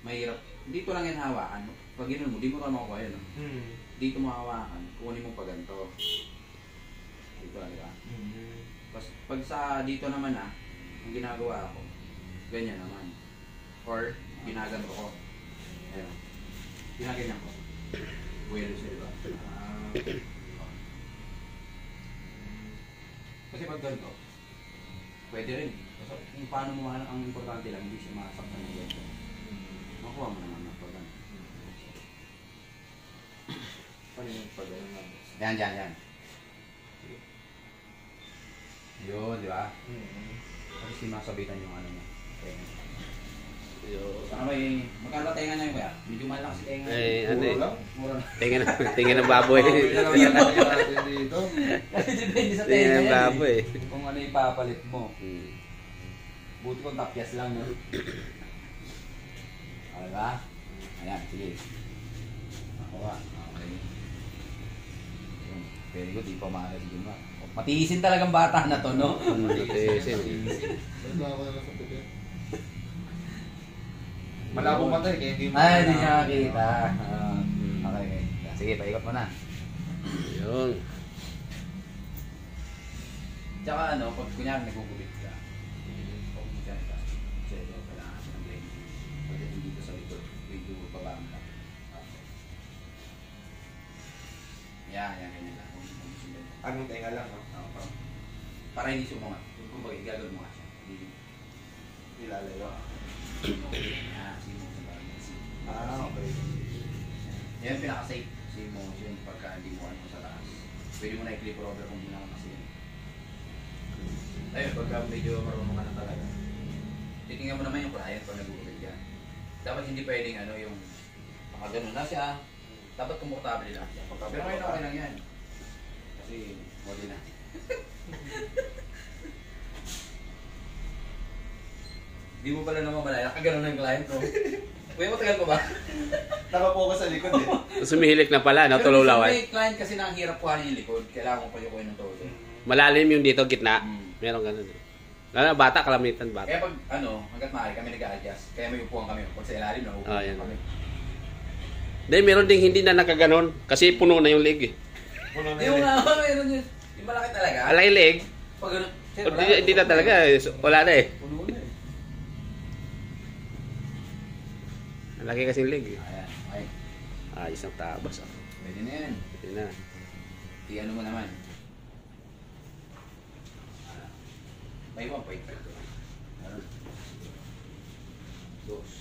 Mahirap. Dito lang yan hawakan. Pag gano'n mo, di mo ka makuha yun. No? Dito mo hawakan, kunin mo pa ganito. Dito lang, di ba? Tapos pag sa dito naman ang ginagawa ko, ganyan naman. Or, ginaganto ko. Ayun. Ginaganyan ko. Buwelo siya, di ba? Kasi pag ganito, pwede rin. Kasi kung paano mo, ang importante lang, hindi siya masaktan ng ganito. Makuha mo naman ng pag ganito. Paano yung pag ganun lang? Yan. Yun, di ba? Kasi sinasabitan yung ano mo. Okay. Saka may, magkano tenga niya yung kaya? Medyo malakas tenga. Eh, ano eh. Mura lang. Tingin ng baboy. Dito. Kasi depende sa Tingin tenga ng yan baboy. Kung ano ipapalit mo. Buti kong tapyas lang. No? Okay ba? Ayan, sige. Ako ba? Okay. Yun. Very good, di pa maalas din ba? Matiisin talagang bata na to, no? Matiisin. Malabo mata eh, kaya hindi mo... Ay, hindi niya makita. Okay. Sige, paikot mo na. Yun. Tsaka ano, pag kunyari nagugubit ka, pag kunyari ka, kasi kailangan siya ng blade. Pagdating dito sa likod, medyo babaan ka. Yan, ganyan lang. Anong tenga lang, no? Para hindi sumungat. Kung bagay, gagawin mo nga siya. Nilalayo. Okay. Yan pinaka-safe. Si motion pagka hindi mo ano sa taas. Pwede mo na i-clip over kung hindi naman kasi yan. Ayun, pagka medyo marunong ka na talaga. Titingnan mo naman yung client pag nag-uubit ka. Dapat hindi pwedeng ano yung makaganon na siya. Dapat komportable lang siya. Pero ngayon okay lang yan. Kasi modi na. Di mo pala naman malaya. Kaganon na yung client mo. Kuya, matagal pa ba? Nakapokus sa likod eh. Sumihilik na pala, no? Tululawan. Pero may client kasi na ang hirap kuhanin yung likod. Kailangan mo pa yung kuya ng todo. Malalim yung dito, gitna. Meron ganun eh. Lalo na bata, kalamitan bata. Kaya pag hanggat maaari kami nag-a-adjust. Kaya may upuan kami. Pag sa ilalim na upuan yan. kami. Dahil meron ding hindi na nakaganon. Kasi puno na yung leg eh. Puno na Yung yun. meron yun. Yung malaki talaga. Alay leg. Pag gano'n. Hindi na talaga eh. Wala na eh. Puno na eh. Laki kasing leg eh. Ayan. Okay. Isang tabas ah. Pwede na yan. Pwede na. Ano mo naman. May 1.5 to. Dos.